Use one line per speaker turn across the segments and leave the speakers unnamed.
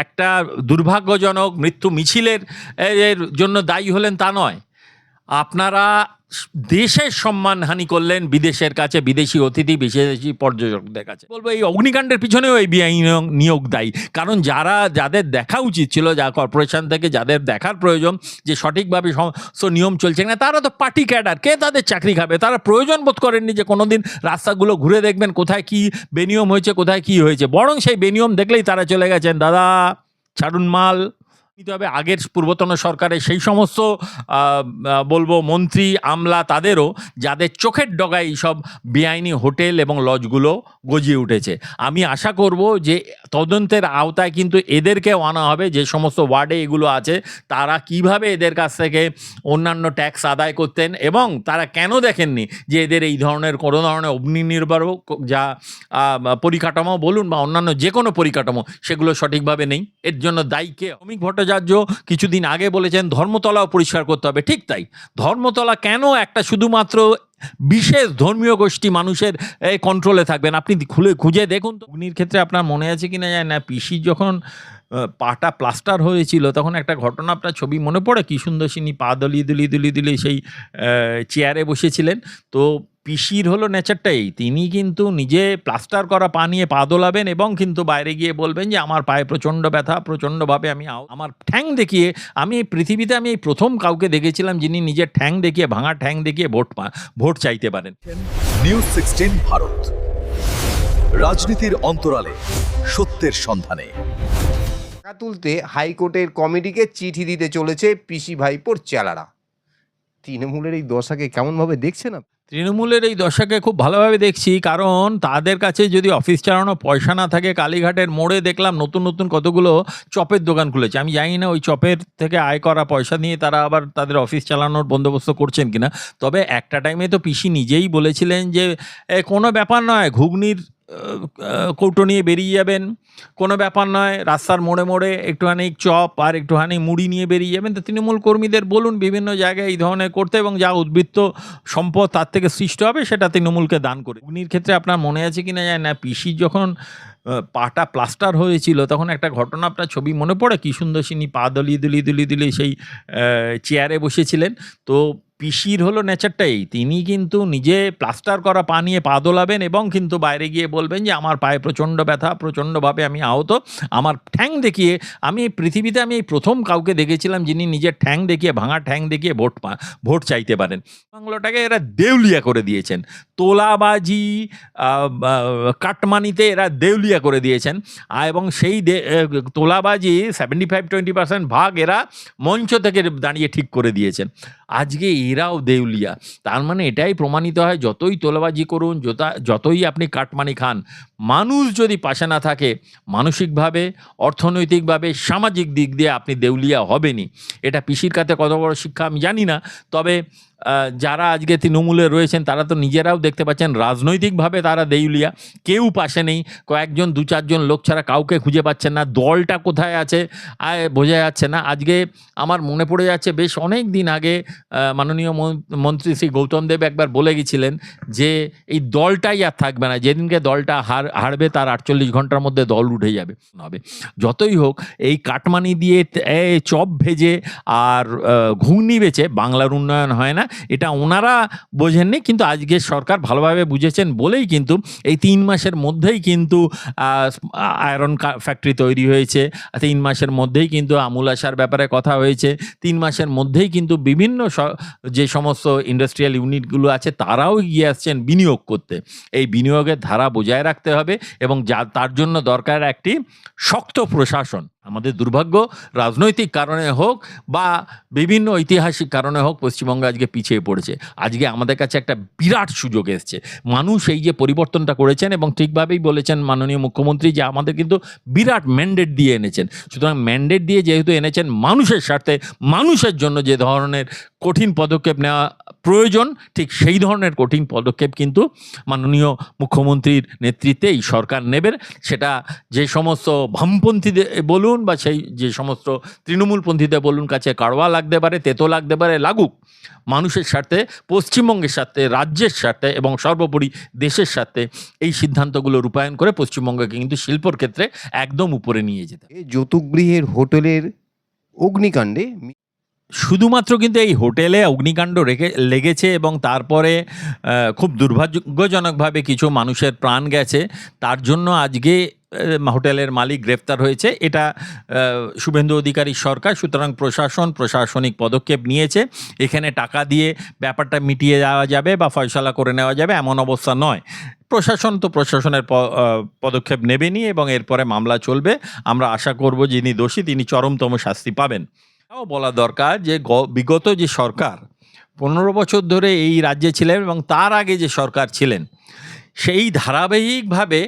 একটা দুর্ভাগ্যজনক মৃত্যু মিছিলের এর জন্য দায়ী হলেন তা নয়। আপনারা দেশের সম্মানহানি করলেন বিদেশের কাছে, বিদেশি অতিথি, বিদেশি পর্যটকদের কাছে। বলবো এই অগ্নিকাণ্ডের পিছনেও এই বেআইনি নিয়োগ দায়ী। কারণ যাদের দেখা উচিত ছিল, যা কর্পোরেশন থেকে যাদের দেখার প্রয়োজন যে সঠিকভাবে সমস্ত নিয়ম চলছে না, তারা তো পার্টি ক্যাডার, কে তাদের চাকরি খাবে? তারা প্রয়োজন বোধ করেননি যে কোনোদিন রাস্তাগুলো ঘুরে দেখবেন কোথায় কি বেনিয়ম হয়েছে, কোথায় কি হয়েছে। বরং সেই বেনিয়ম দেখলেই তারা চলে গেছেন, দাদা ছাড়ুন মাল। তবে আগের পূর্বতন সরকারের সেই সমস্ত বলবো মন্ত্রী আমলা তাদেরও, যাদের চোখের ডগায় এইসব বেআইনি হোটেল এবং লজগুলো গজিয়ে উঠেছে। আমি আশা করব যে তদন্তের আওতায় কিন্তু এদেরকেও আনা হবে, যে সমস্ত ওয়ার্ডে এগুলো আছে তারা কিভাবে এদের কাছ থেকে অন্যান্য ট্যাক্স আদায় করতেন এবং তারা কেন দেখেননি যে এদের এই ধরনের কোনো ধরনের অগ্নিনির্ভর যা পরিকাঠামো বলুন বা অন্যান্য যে কোনো পরিকাঠামো সেগুলো সঠিকভাবে নেই। এর জন্য দায়ী কে? অমিক ভট্টাচার্য কিছুদিন আগে বলেছেন ধর্মতলাও পরিষ্কার করতে হবে। ঠিক তাই, ধর্মতলা কেন একটা শুধুমাত্র বিশেষ ধর্মীয় গোষ্ঠী মানুষের কন্ট্রোলে থাকবেন? আপনি খুঁজে দেখুন তো। অগ্নির ক্ষেত্রে আপনার মনে আছে কিনা জানি না, পিসি যখন পাটা প্লাস্টার হয়েছিল তখন একটা ঘটনা, আপনার ছবি মনে পড়ে? কি সুন্দর সিনি পা দলিয়ে সেই চেয়ারে বসেছিলেন। তো পিসির হলো নেচারটাই, তিনি কিন্তু নিজে প্লাস্টার করা পা নিয়ে পা দোলাবেন এবং কিন্তু বাইরে গিয়ে বলবেন যে আমার পায়ে প্রচণ্ড ব্যথা, প্রচণ্ডভাবে আমি আমার ঠ্যাং দেখিয়ে, আমি পৃথিবীতে এই প্রথম কাউকে দেখেছিলাম যিনি নিজের ঠ্যাং দেখিয়ে, ভাঙা ঠ্যাং দেখিয়ে ভোট চাইতে পারেন।
নিউজ 16 ভারত, রাজনীতির অন্তরালে সত্যের সন্ধানে।
টাকা তুলতে হাইকোর্টের কমিটিকে চিঠি দিতে চলেছে পিসি ভাইপোর চেলারা। তৃণমূলের এই দশাকে কেমনভাবে দেখছেন আপনি?
তৃণমূলের এই দশাকে খুব ভালোভাবে দেখছি, কারণ তাদের কাছে যদি অফিস চালানো পয়সা না থাকে, কালীঘাটের মোড়ে দেখলাম নতুন নতুন কতগুলো চপের দোকান খুলেছে। আমি জানি না ওই চপের থেকে আয় করা পয়সা নিয়ে তারা আবার তাদের অফিস চালানোর বন্দোবস্ত করছেন কিনা। তবে একটা টাইমে তো পিসি নিজেই বলেছিলেন যে কোনো ব্যাপার নয়, ঘুগনির কৌটো নিয়ে বেরিয়ে যাবেন, কোনো ব্যাপার নয়, রাস্তার মোড়ে মোড়ে একটুখানি চপ আর একটুখানি মুড়ি নিয়ে বেরিয়ে যাবেন। তো তৃণমূল কর্মীদের বলুন বিভিন্ন জায়গায় এই ধরনের করতে, এবং যা উদ্বৃত্ত সম্পদ তার থেকে সৃষ্টি হবে সেটা তৃণমূলকে দান করে। ঘুগনির ক্ষেত্রে আপনার মনে আছে কিনা জানি না, পিসি যখন পাটা প্লাস্টার হয়েছিল তখন একটা ঘটনা, আপনার ছবি মনে পড়ে? কি সুন্দর সিনি পা দলিয়ে সেই চেয়ারে বসেছিলেন। তো পিসির হলো নেচারটাই, তিনি কিন্তু নিজে প্লাস্টার করা পা নিয়ে পা দোলাবেন এবং কিন্তু বাইরে গিয়ে বলবেন যে আমার পায়ে প্রচণ্ড ব্যথা, প্রচণ্ডভাবে আমি আহত, আমার ঠ্যাং দেখিয়ে, আমি পৃথিবীতে এই প্রথম কাউকে দেখেছিলাম যিনি নিজের ঠ্যাং দেখিয়ে, ভাঙা ঠ্যাং দেখিয়ে ভোট চাইতে পারেন। বাংলাটাকে এরা দেউলিয়া করে দিয়েছেন, তোলাবাজি কাটমানিতে এরা দেউলিয়া করে দিয়েছেন। এবং সেই তোলাবাজি 75-20% ভাগ এরা মঞ্চ থেকে দাঁড়িয়ে ঠিক করে দিয়েছেন। আজকে এরাও দেউলিয়া। তার মানে এটাই প্রমাণিত হয়, যতই তোলাবাজি করুন, যতই আপনি কাটমানি খান, মানুষ যদি পাশে না থাকে, মানসিকভাবে, অর্থনৈতিকভাবে, সামাজিক দিক দিয়ে আপনি দেউলিয়া হবেনই। এটা পিসির কাছে কত বড় শিক্ষা আমি জানি না। তবে যারা আজকে তৃণমূলে রয়েছেন তারা তো নিজেরাও দেখতে পাচ্ছেন রাজনৈতিকভাবে তারা দেউলিয়া, কেউ পাশে নেই। কয়েকজন 2-4 জন লোক ছাড়া কাউকে খুঁজে পাচ্ছেন না, দলটা কোথায় আছে বোঝা যাচ্ছে না। আজকে আমার মনে পড়ে যাচ্ছে, বেশ অনেক দিন আগে মাননীয় মন্ত্রী শ্রী গৌতম দেব একবার বলে গেছিলেন যে এই দলটাই আর থাকবে না, যেদিনকে দলটা হারবে তার 48 ঘন্টার মধ্যে দল উঠে যাবে হবে। যতই হোক, এই কাটমানি দিয়ে চপ ভেজে আর ঘুগনি বেচে বাংলার উন্নয়ন হয় না, এটা ওনারা বোঝেননি। কিন্তু আজকে সরকার ভালোভাবে বুঝেছেন বলেই কিন্তু এই 3 মাসের মধ্যেই কিন্তু আয়রন ফ্যাক্টরি তৈরি হয়েছে, 3 মাসের মধ্যেই কিন্তু আমুল আসার ব্যাপারে কথা হয়েছে, 3 মাসের মধ্যেই কিন্তু বিভিন্ন যে সমস্ত ইন্ডাস্ট্রিয়াল ইউনিটগুলো আছে তারাও এগিয়ে আসছেন বিনিয়োগ করতে। এই বিনিয়োগের ধারা বজায় রাখতে হবে এবং তার জন্য দরকার একটি শক্ত প্রশাসন। আমাদের দুর্ভাগ্য, রাজনৈতিক কারণে হোক বা বিভিন্ন ঐতিহাসিক কারণে হোক, পশ্চিমবঙ্গ আজকে পিছিয়ে পড়েছে। আজকে আমাদের কাছে একটা বিরাট সুযোগ এসছে। মানুষ এই যে পরিবর্তনটা করেছেন এবং ঠিকভাবেই বলেছেন মাননীয় মুখ্যমন্ত্রী যে আমাদের কিন্তু বিরাট ম্যান্ডেট দিয়ে এনেছেন। সুতরাং ম্যান্ডেট দিয়ে যেহেতু এনেছেন মানুষের স্বার্থে, মানুষের জন্য যে ধরনের কঠিন পদক্ষেপ নেওয়া প্রয়োজন, ঠিক সেই ধরনের কঠিন পদক্ষেপ কিন্তু মাননীয় মুখ্যমন্ত্রীর নেতৃত্বে এই সরকার নেবেন। সেটা যে সমস্ত বামপন্থীদের বলুন বা সেই যে সমস্ত তৃণমূলপন্থীদের বলুন কাছে কাড়ওয়া লাগতে পারে, তেতো লাগতে পারে, লাগুক। মানুষের স্বার্থে, পশ্চিমবঙ্গের স্বার্থে, রাজ্যের স্বার্থে এবং সর্বোপরি দেশের স্বার্থে এই সিদ্ধান্তগুলো রূপায়ণ করে পশ্চিমবঙ্গকে কিন্তু শিল্পর ক্ষেত্রে একদম উপরে নিয়ে যেতে হবে।
এই যৌতুকগৃহের হোটেলের অগ্নিকাণ্ডে
শুধুমাত্র কিন্তু এই হোটেলে অগ্নিকাণ্ড লেগেছে এবং তারপরে খুব দুর্ভাগ্যজনকভাবে কিছু মানুষের প্রাণ গেছে, তার জন্য আজকে হোটেলের মালিক গ্রেফতার হয়েছে। এটা শুভেন্দু অধিকারীর সরকার, সুতরাং প্রশাসনিক পদক্ষেপ নিয়েছে। এখানে টাকা দিয়ে ব্যাপারটা মিটিয়ে দেওয়া যাবে বা ফয়সালা করে নেওয়া যাবে এমন অবস্থা নয়। প্রশাসন তো প্রশাসনের পদক্ষেপ নেবেনই এবং এরপরে মামলা চলবে। আমরা আশা করব যিনি দোষী তিনি চরমতম শাস্তি পাবেন। এটাও বলা দরকার যে বিগত যে সরকার 15 বছর ধরে এই রাজ্যে ছিলেন এবং তার আগে যে সরকার ছিলেন, সেই ধারাবাহিকভাবে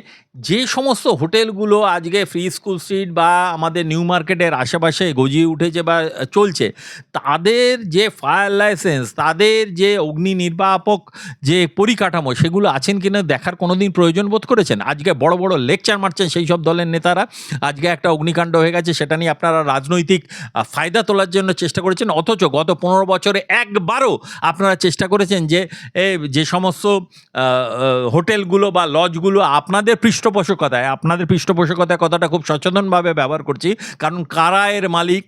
যে সমস্ত হোটেলগুলো আজকে ফ্রি স্কুল স্ট্রিট বা আমাদের নিউ মার্কেটের আশেপাশে গজিয়ে উঠেছে বা চলছে, তাদের যে ফায়ার লাইসেন্স, তাদের যে অগ্নি নির্বাপক যে পরিকাঠামো, সেগুলো আছেন কিনা দেখার কোনো দিন প্রয়োজন বোধ করেছেন? আজকে বড় বড় লেকচার মারছেন সেই সব দলের নেতারা। আজকে একটা অগ্নিকাণ্ড হয়ে গেছে, সেটা নিয়ে আপনারা রাজনৈতিক ফায়দা তোলার জন্য চেষ্টা করেছেন, অথচ গত 15 বছরে একবারও আপনারা চেষ্টা করেছেন যে সমস্ত হোটেলগুলো বা লজগুলো আপনাদের পৃষ্ঠপোষকতায় কথাটা খুব সচেতনভাবে ব্যবহার করছি, কারণ কারা এর মালিক,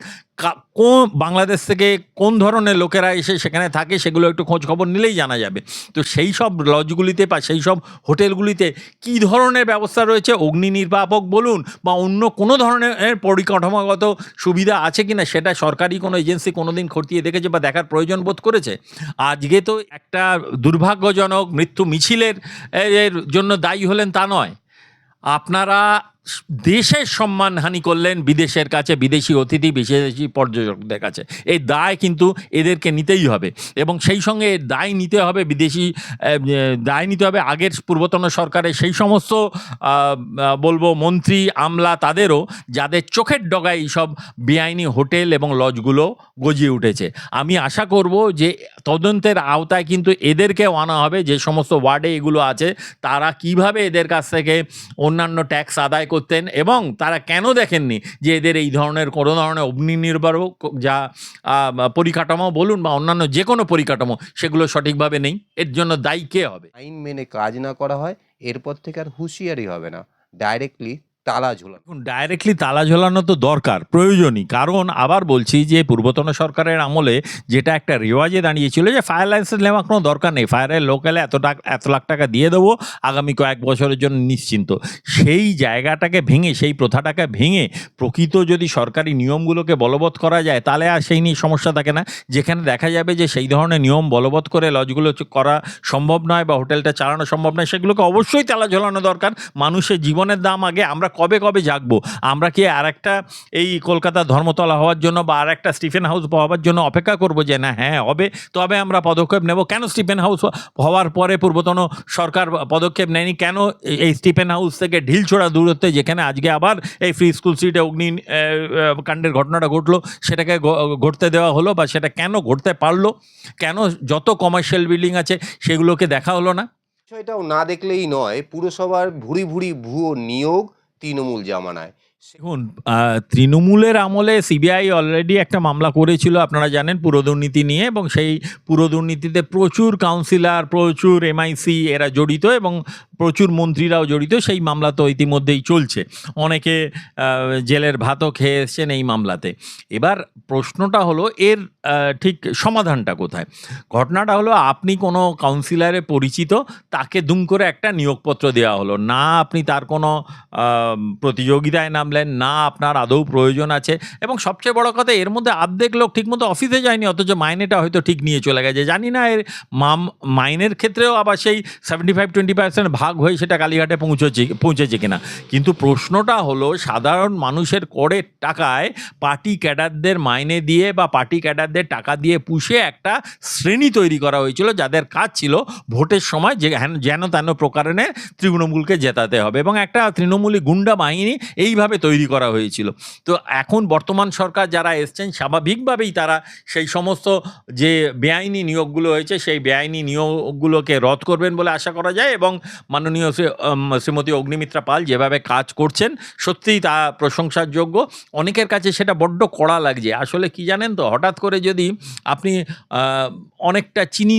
কোন বাংলাদেশ থেকে কোন ধরনের লোকেরা এসে সেখানে থাকে সেগুলো একটু খোঁজ খবর নিলেই জানা যাবে। তো সেই সব লজগুলিতে বা সেই সব হোটেলগুলিতে কী ধরনের ব্যবস্থা রয়েছে, অগ্নি নির্বাপক বলুন বা অন্য কোনো ধরনের পরিকাঠামোগত সুবিধা আছে কিনা, সেটা সরকারি কোনো এজেন্সি কোনো দিন খতিয়ে দেখেছে বা দেখার প্রয়োজন বোধ করেছে? আজকে তো একটা দুর্ভাগ্যজনক মৃত্যু মিছিলের এর জন্য দায়ী হলেন তা নয়, আপনারা দেশের সম্মানহানি করলেন বিদেশের কাছে, বিদেশি অতিথি, বিদেশি পর্যটকদের কাছে। এই দায় কিন্তু এদেরকে নিতেই হবে এবং সেই সঙ্গে দায় নিতে হবে আগের পূর্বতন সরকারের সেই সমস্ত বলবো মন্ত্রী আমলা, তাদেরও, যাদের চোখের ডগায় এইসব বেআইনি হোটেল এবং লজগুলো গজিয়ে উঠেছে। আমি আশা করব যে তদন্তের আওতায় কিন্তু এদেরকেও আনা হবে। যে সমস্ত ওয়ার্ডে এগুলো আছে, তারা কিভাবে এদের কাছ থেকে অন্যান্য ট্যাক্স আদায় করতেন এবং তারা কেন দেখেননি যে এদের এই ধরনের কোনো ধরনের অগ্নি নির্বাপক যা পরিকাঠামো বলুন বা অন্যান্য যে কোনো পরিকাঠামো, সেগুলো সঠিকভাবে নেই। এর জন্য দায়ী কে হবে?
আইন মেনে কাজ না করা হয়, এরপর থেকে আর হুঁশিয়ারি হবে না, ডাইরেক্টলি তালা ঝোলা।
ডাইরেক্টলি তালা ঝোলানো তো দরকার, প্রয়োজনই। কারণ আবার বলছি যে পূর্বতন সরকারের আমলে যেটা একটা রেওয়াজে দাঁড়িয়েছিল যে ফায়ার লাইসেন্স নেওয়ার কোনো দরকার নেই, ফায়ারের লোকালে এত লাখ টাকা দিয়ে দেবো, আগামী কয়েক বছরের জন্য নিশ্চিন্ত। সেই জায়গাটাকে ভেঙে, সেই প্রথাটাকে ভেঙে প্রকৃত যদি সরকারি নিয়মগুলোকে বলবৎ করা যায়, তাহলে আর সেই নিয়ে সমস্যা থাকে না। যেখানে দেখা যাবে যে সেই ধরনের নিয়ম বলবৎ করে লজগুলো করা সম্ভব নয় বা হোটেলটা চালানো সম্ভব নয়, সেগুলোকে অবশ্যই তালা ঝোলানো দরকার। মানুষের জীবনের দাম আগে। আমরা কবে জাগবো? আমরা কি আর একটা এই কলকাতা ধর্মতলা হওয়ার জন্য বা আর একটা স্টিফেন হাউস হওয়ার জন্য অপেক্ষা করবো যে না হ্যাঁ হবে তবে আমরা পদক্ষেপ নেব? কেন স্টিফেন হাউস হওয়ার পরে পূর্বতন সরকার পদক্ষেপ নেয়নি? কেন এই স্টিফেন হাউস থেকে ঢিলছোড়া দূরত্বে, যেখানে আজকে আবার এই ফ্রি স্কুল স্ট্রিটে অগ্নি কাণ্ডের ঘটনাটা ঘটলো, সেটাকে ঘটতে দেওয়া হলো বা সেটা কেন ঘটতে পারলো? কেন যত কমার্শিয়াল বিল্ডিং আছে সেগুলোকে দেখা হলো না?
বিষয়টাও না দেখলেই নয়, পুরসভার ভুরি ভুয়ো নিয়োগ তৃণমূল জামানায়।
দেখুন, তৃণমূলের আমলে সিবিআই অলরেডি একটা মামলা করেছিল আপনারা জানেন পুরদুর্নীতি নিয়ে, এবং সেই পুরদুর্নীতিতে প্রচুর কাউন্সিলর, প্রচুর এমআইসি এরা জড়িত এবং প্রচুর মন্ত্রীরাও জড়িত। সেই মামলা তো ইতিমধ্যেই চলছে, অনেকে জেলের ভাতও খেয়ে এসছেন এই মামলাতে। এবার প্রশ্নটা হলো এর ঠিক সমাধানটা কোথায়? ঘটনাটা হলো আপনি কোনো কাউন্সিলরে পরিচিত, তাকে দুম করে একটা নিয়োগপত্র দেওয়া হলো না, আপনি তার কোনো প্রতিযোগিতায় নামলেন না, আপনার আদৌ প্রয়োজন আছে, এবং সবচেয়ে বড় কথা এর মধ্যে অর্ধেক লোক ঠিকমতো অফিসে যায়নি, অথচ মাইনেটা হয়তো ঠিক নিয়ে চলে গেছে। জানি না এর মাইনের ক্ষেত্রেও আবার সেই 75-20% ভাগ ভাগ হয়ে সেটা কালীঘাটে পৌঁছেছে কিনা। কিন্তু প্রশ্নটা হলো সাধারণ মানুষের করের টাকায় পার্টি ক্যাডারদের মাইনে দিয়ে বা পার্টি ক্যাডারদের টাকা দিয়ে পুষে একটা শ্রেণী তৈরি করা হয়েছিল যাদের কাজ ছিল ভোটের সময় যেন তেন প্রকারে তৃণমূলকে জেতাতে হবে, এবং একটা তৃণমূলী গুন্ডা বাহিনী এইভাবে তৈরি করা হয়েছিল। তো এখন বর্তমান সরকার যারা এসছেন স্বাভাবিকভাবেই তারা সেই সমস্ত যে বেআইনি নিয়োগগুলো হয়েছে সেই বেআইনি নিয়োগগুলোকে রদ করবেন বলে আশা করা যায়, এবং মাননীয় শ্রীমতী অগ্নিমিত্রা পাল যেভাবে কাজ করছেন সত্যিই তা প্রশংসার যোগ্য। অনেকের কাছে সেটা বড্ড কড়া লাগছে। আসলে কি জানেন তো, হঠাৎ করে যদি আপনি অনেকটা চিনি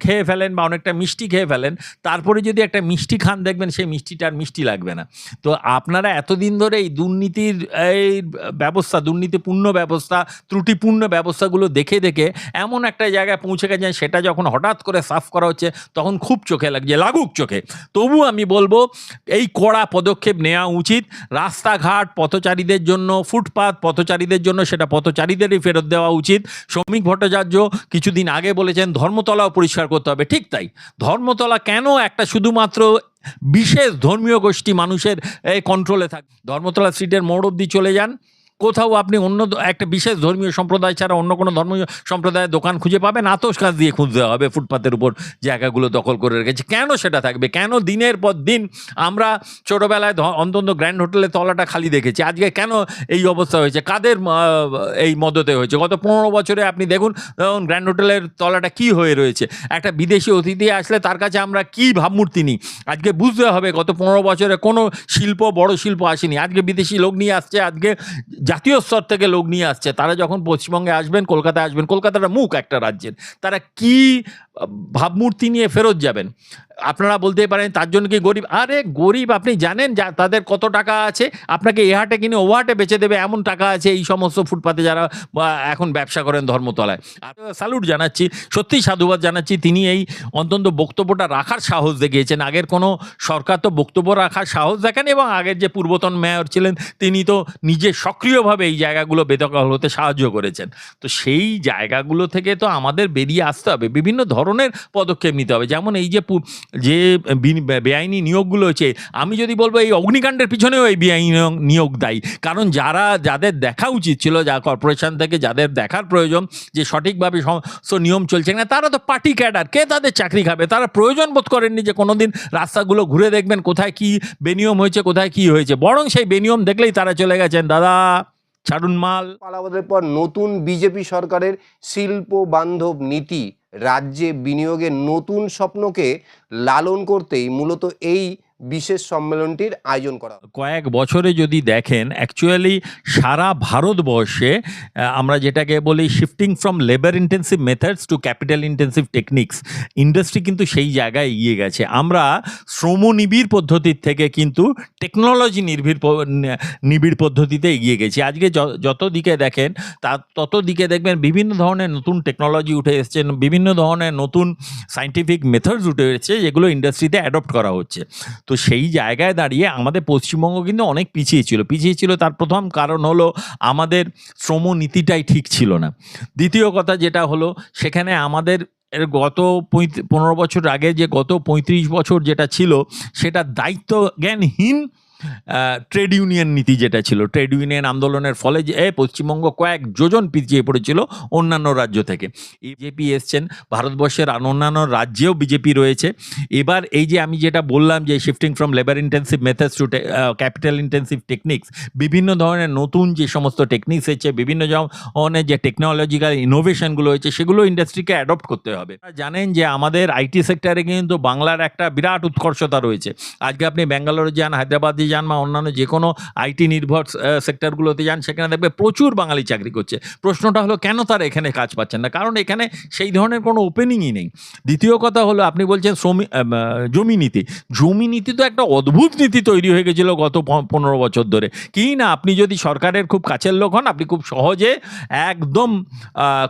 খেয়ে ফেলেন বা অনেকটা মিষ্টি খেয়ে ফেলেন, তারপরে যদি একটা মিষ্টি খান দেখবেন সেই মিষ্টিটা আর মিষ্টি লাগবে না। তো আপনারা এতদিন ধরে এই দুর্নীতির এই ব্যবস্থা, দুর্নীতিপূর্ণ ব্যবস্থা, ত্রুটিপূর্ণ ব্যবস্থাগুলো দেখে দেখে এমন একটা জায়গায় পৌঁছে গেছেন, সেটা যখন হঠাৎ করে সাফ করা হচ্ছে তখন খুব চোখে লাগছে, লাগুক চোখে। তবু আমি বলবো এই কড়া পদক্ষেপ নেওয়া উচিত। রাস্তাঘাট পথচারীদের জন্য, ফুটপাত পথচারীদের জন্য সেটা পথচারীদেরই ফেরত দেওয়া উচিত। শ্রমিক ভট্টাচার্য কিছুদিন আগে বলেছেন ধর্মতলাও পরিষ্কার করতে হবে, ঠিক তাই। ধর্মতলা কেন একটা শুধুমাত্র বিশেষ ধর্মীয় গোষ্ঠী মানুষের কন্ট্রোলে থাকে? ধর্মতলা স্ট্রিটের মোড় অবধি চলে যান, কোথাও আপনি অন্য একটা বিশেষ ধর্মীয় সম্প্রদায় ছাড়া অন্য কোনো ধর্মীয় সম্প্রদায়ের দোকান খুঁজে পাবেন? আতশ কাজ দিয়ে খুঁজতে হবে ফুটপাতের উপর জায়গাগুলো দখল করে রেখেছে। কেন সেটা থাকবে? কেন দিনের পর দিন আমরা ছোটোবেলায় অন্তত গ্র্যান্ড হোটেলের তলাটা খালি দেখেছি, আজকে কেন এই অবস্থা হয়েছে? কাদের এই মদতে হয়েছে? গত 15 বছরে আপনি দেখুন গ্র্যান্ড হোটেলের তলাটা কি হয়ে রয়েছে। একটা বিদেশি অতিথি আসলে তার কাছে আমরা কি ভাবমূর্তি নিই। আজকে বুঝতে হবে গত 15 বছরে কোনো শিল্প, বড় শিল্প আসেনি। আজকে বিদেশি লোক নিয়ে আসছে, আজকে জাতীয় স্তর থেকে লোক নিয়ে আসছে। তারা যখন পশ্চিমবঙ্গে আসবেন, কলকাতায় আসবেন, কলকাতাটা মুখ একটা রাজ্যের, তারা কি ভাবমূর্তি নিয়ে ফেরত যাবেন? আপনারা বলতে পারেন তার জন্য কি গরিব? আরে গরিব আপনি জানেন যা তাদের কত টাকা আছে, আপনাকে এ হাটে কিনে ও হাটে বেচে দেবে এমন টাকা আছে এই সমস্ত ফুটপাতে যারা এখন ব্যবসা করেন ধর্মতলায়। স্যালুট জানাচ্ছি, সত্যিই সাধুবাদ জানাচ্ছি। তিনি এই অন্তত বক্তব্যটা রাখার সাহস দেখিয়েছেন। আগের কোনো সরকার তো বক্তব্য রাখার সাহস দেখেন, এবং আগের যে পূর্বতন মেয়র ছিলেন তিনি তো নিজে সক্রিয়ভাবে এই জায়গাগুলো বেদখল হতে সাহায্য করেছেন। তো সেই জায়গাগুলো থেকে তো আমাদের বেরিয়ে আসতে হবে, বিভিন্ন ধরনের পদক্ষেপ নিতে হবে। যেমন এই যে বেআইনি নিয়োগগুলো হচ্ছে, আমি যদি বলবো এই অগ্নিকাণ্ডের পিছনেও এই বেআইনি নিয়োগ দায়ী। কারণ যাদের দেখা উচিত ছিল, যা কর্পোরেশন থেকে যাদের দেখার প্রয়োজন যে সঠিকভাবে সমস্ত নিয়ম চলছে না, তারা তো পার্টি ক্যাডার। কে তাদের চাকরি খাবে? তারা প্রয়োজন বোধ করেননি যে কোনোদিন রাস্তাগুলো ঘুরে দেখবেন কোথায় কি বেনিয়ম হয়েছে, কোথায় কি হয়েছে। বরং সেই বেনিয়ম দেখলেই তারা চলে গেছেন, দাদা ছাড়ুন মাল।
পালাবদলের পর নতুন বিজেপি সরকারের শিল্প বান্ধব নীতি রাজ্যে বিনিয়োগের নতুন স্বপ্নকে লালন করতেই মূলত এই বিশেষ সম্মেলনটির আয়োজন করা।
কয়েক বছরে যদি দেখেন, অ্যাকচুয়ালি সারা ভারতবর্ষে আমরা যেটাকে বলি shifting from labour intensive methods to capital intensive techniques, industry কিন্তু সেই জায়গায় এগিয়ে গেছে। আমরা শ্রমনিবিড় পদ্ধতির থেকে কিন্তু টেকনোলজি নিবিড় পদ্ধতিতে এগিয়ে গেছি। আজকে যত দিকে দেখেন তত দিকে দেখবেন বিভিন্ন ধরনের নতুন টেকনোলজি উঠে এসছে, বিভিন্ন ধরনের নতুন সায়েন্টিফিক মেথডস উঠে এসেছে, যেগুলো ইন্ডাস্ট্রিতে অ্যাডপ্ট করা হচ্ছে। তো সেই জায়গায় দাঁড়িয়ে আমাদের পশ্চিমবঙ্গ কিন্তু অনেক পিছিয়ে ছিল। তার প্রথম কারণ হলো আমাদের শ্রমনীতিটাই ঠিক ছিল না। দ্বিতীয় কথা যেটা হলো, সেখানে আমাদের গত 15 বছর আগে যে গত 35 বছর যেটা ছিল, সেটা দায়িত্ব জ্ঞানহীন ট্রেড ইউনিয়ন নীতি যেটা ছিল, ট্রেড ইউনিয়ন আন্দোলনের ফলে যে পশ্চিমবঙ্গ কয়েক যোজন পিছিয়ে পড়েছিল অন্যান্য রাজ্য থেকে। বিজেপি এসছেন, ভারতবর্ষের অন্যান্য রাজ্যেও বিজেপি রয়েছে। এবার এই যে আমি যেটা বললাম যে shifting from labour intensive methods to capital intensive techniques, বিভিন্ন ধরনের নতুন যে সমস্ত টেকনিক্স হচ্ছে, বিভিন্ন ধরনের যে টেকনোলজিক্যাল ইনোভেশনগুলো হয়েছে, সেগুলো ইন্ডাস্ট্রিকে অ্যাডপ্ট করতে হবে। জানেন যে আমাদের আইটি সেক্টরে কিন্তু বাংলার একটা বিরাট উৎকর্ষতা রয়েছে। আজকে আপনি ব্যাঙ্গালোরে যান, হায়দ্রাবাদে যান বা অন্যান্য যে কোনো আইটি নির্ভর সেক্টরগুলোতে যান, সেখানে দেখবে প্রচুর বাঙালি চাকরি করছে। প্রশ্নটা হলো কেন তারা এখানে কাজ পাচ্ছেন না? কারণ এখানে সেই ধরনের কোনো ওপেনিংই নেই। দ্বিতীয় কথা হলো, আপনি বলছেন জমি নীতি তো একটা অদ্ভুত নীতি তৈরি হয়ে গেছিল গত 15 বছর ধরে। কি না, আপনি যদি সরকারের খুব কাছের লোক হন, আপনি খুব সহজে একদম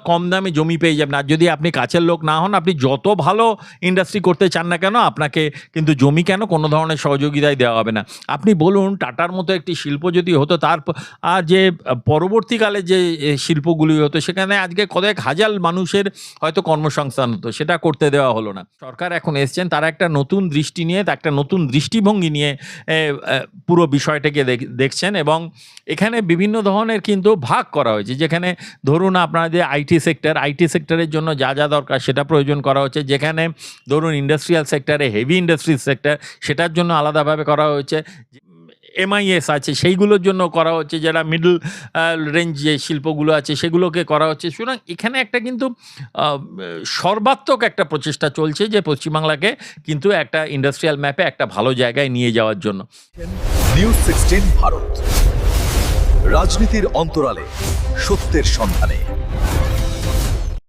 কম দামে জমি পেয়ে যাবেন। আর যদি আপনি কাছের লোক না হন, আপনি যত ভালো ইন্ডাস্ট্রি করতে চান না কেন, আপনাকে কিন্তু জমি কোনো ধরনের সহযোগিতায় দেওয়া হবে না। আপনি আপনি বলুন টাটার মতো একটি শিল্প যদি হতো আর যে পরবর্তীকালে যে শিল্পগুলি হতো সেখানে আজকে কয়েক হাজার মানুষের হয়তো কর্মসংস্থান হতো, সেটা করতে দেওয়া হলো না। সরকার এখন এসছেন, তারা একটা নতুন দৃষ্টি নিয়ে, একটা নতুন দৃষ্টিভঙ্গি নিয়ে পুরো বিষয়টাকে দেখছেন এবং এখানে বিভিন্ন ধরনের কিন্তু ভাগ করা হয়েছে। যেখানে ধরুন আপনাদের আইটি সেক্টরের জন্য যা যা দরকার সেটা প্রয়োজন করা হচ্ছে, যেখানে ধরুন ইন্ডাস্ট্রিয়াল সেক্টরে, হেভি ইন্ডাস্ট্রিজ সেক্টর, সেটার জন্য আলাদাভাবে করা হয়েছে। MIS আছে সেইগুলোর জন্য করা হচ্ছে, যারা মিডল রেঞ্জ যে শিল্পগুলো আছে সেগুলোকে করা হচ্ছে। সুতরাং এখানে একটা কিন্তু সর্বাত্মক একটা প্রচেষ্টা চলছে যে পশ্চিমবাংলাকে কিন্তু একটা ইন্ডাস্ট্রিয়াল ম্যাপে একটা ভালো জায়গায় নিয়ে যাওয়ার জন্য।
নিউজ 16 ভারত, রাজনীতির অন্তরালে সত্যের সন্ধানে।